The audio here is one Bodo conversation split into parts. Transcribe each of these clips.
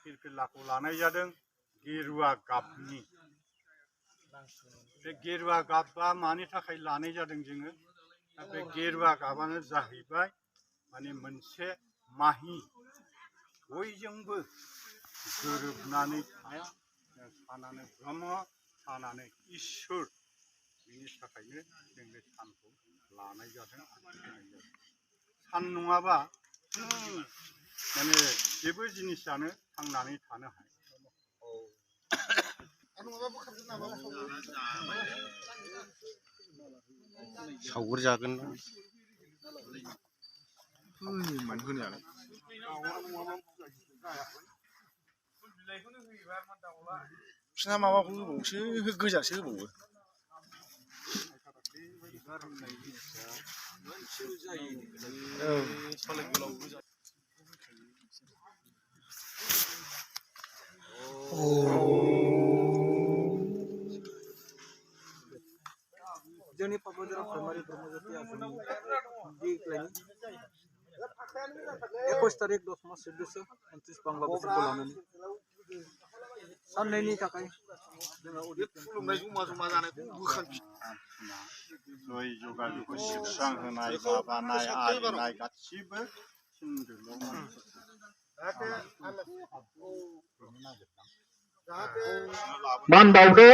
फिरफिलाखौ लानाय जादों गेरुवा गाबनि। बे गेरुवा गाबा मानि थाखाय लानाय जादों जोङो? बे गेरुवा गाबानो जाहैबाय माने मोनसे माहि बयजोंबो गोरोबनानै थाया, सानानो ब्रह्म, सानानो इसोर। बिनि थाखायनो जों बे सानखौ लानाय जादों। सान नङाबा माने जेबो जिनिसानो थांनानै थानो हाया। सावगोर जागोन ना? बिसिना माबाखौ होबावोसो, गोजासो होबावो। जोंनि पाबुदरा प्राइमारि ब्रह्मज्योति आश्रमनि दिग्लायनि 21 तारिख 10 मास 1429 बांला बोसोरखौ लानानै साननैनि थाखाय जोङो खुलुमनाय जमा जमा जानायखौ बोखांफिन। जय जगालिखौ सिबस्रां होनाय, माबानाय, आरिनाय गासिबो मान बावदो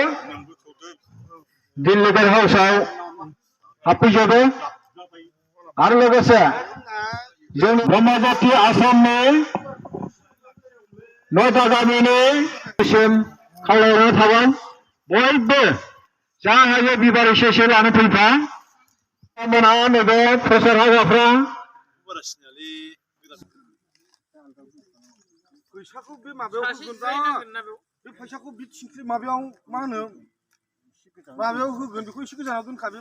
दिल्ली गेट हाउसआव हाबफैजोबो आरो लोगोसे जों ब्रह्मज्योति आश्रमनि 9ता गामिनि खावलायनाय थाबाय बयबो जा हायो बिबार एसे लानो फैफा। मोनहा नैबे प्रसाद हाबाफ्रा फैसाखौ बे माबायाव होगोन दा, बे फैसाखौ बे थिंख्लि माबायाव मा होनो माबायाव होगोन, बेखौ एसे गोजानाव दोनखा। बे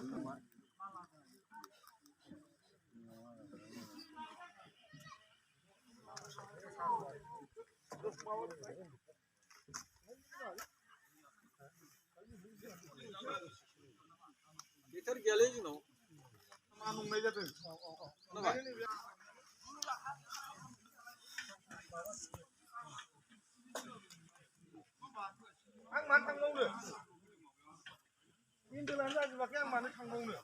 बेटार गैयालै जोंनाव मा नंनाय जादों। आं मानो थांबावनो? पेन्देलानो जाजोबाखै, आं मानो थांबावनो?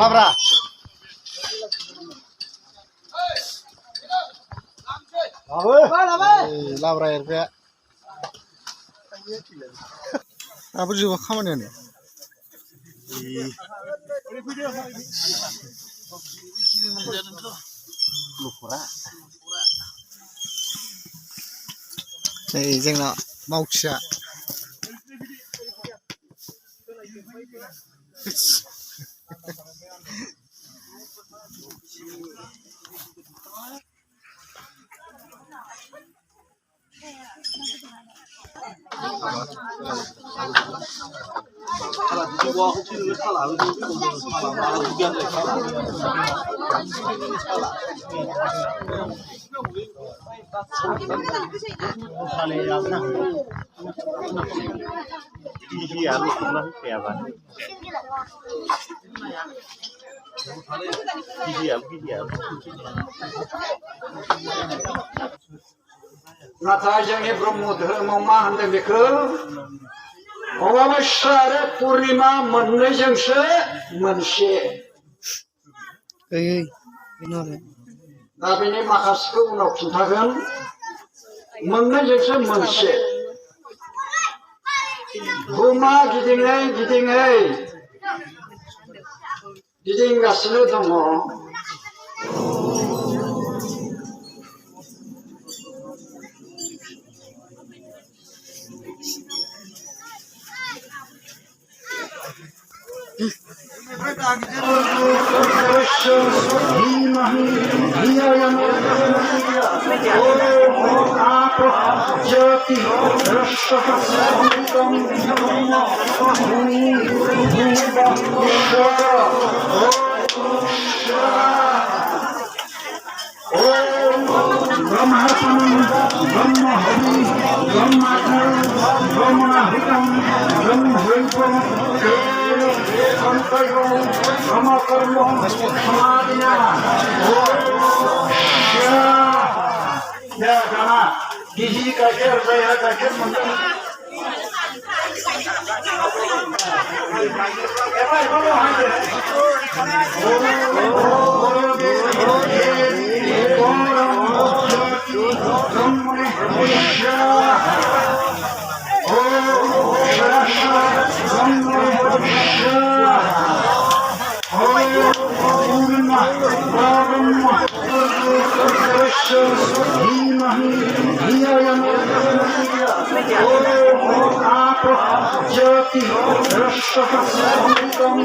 Labra. Labra RP. Apa juga kamarnya nih? Nih, jangan mau cia. नाथाय जोंनि ब्रह्म धोरोमाव मा होनदों बेखौ अमाबस्या आरो पुर्णिमा मोननैजोंसो मोनसे। दा बेनि माखासेखौ उनाव खिन्थागोन। मोननैजोंसो मोनसे। बुहुमा गिदिङै गिदिङै गिदिंगासिनो दङ। ज्योति रस्सहस्रभूतं ब्रह्मार्पणं ब्रह्महवि ब्रह्माग्नौ ब्रह्मणाहुतं ब्रह्मभूतं संकल्पं ब्रह्मकर्म समाधिना या गाना किसी का क्या रुपया का क्या मंत्र ज्योति रस्सहस्रभूतं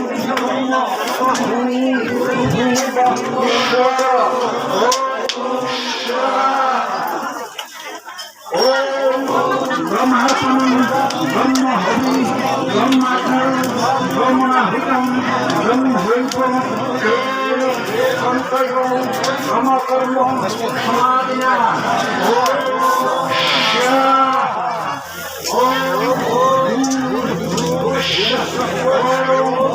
ब्रह्मार्पणं ब्रह्महवि ब्रह्माग्नौ ब्रह्मणाहुतं ब्रह्मभूतं संकल्पं ब्रह्मकर्म समाधिना ओम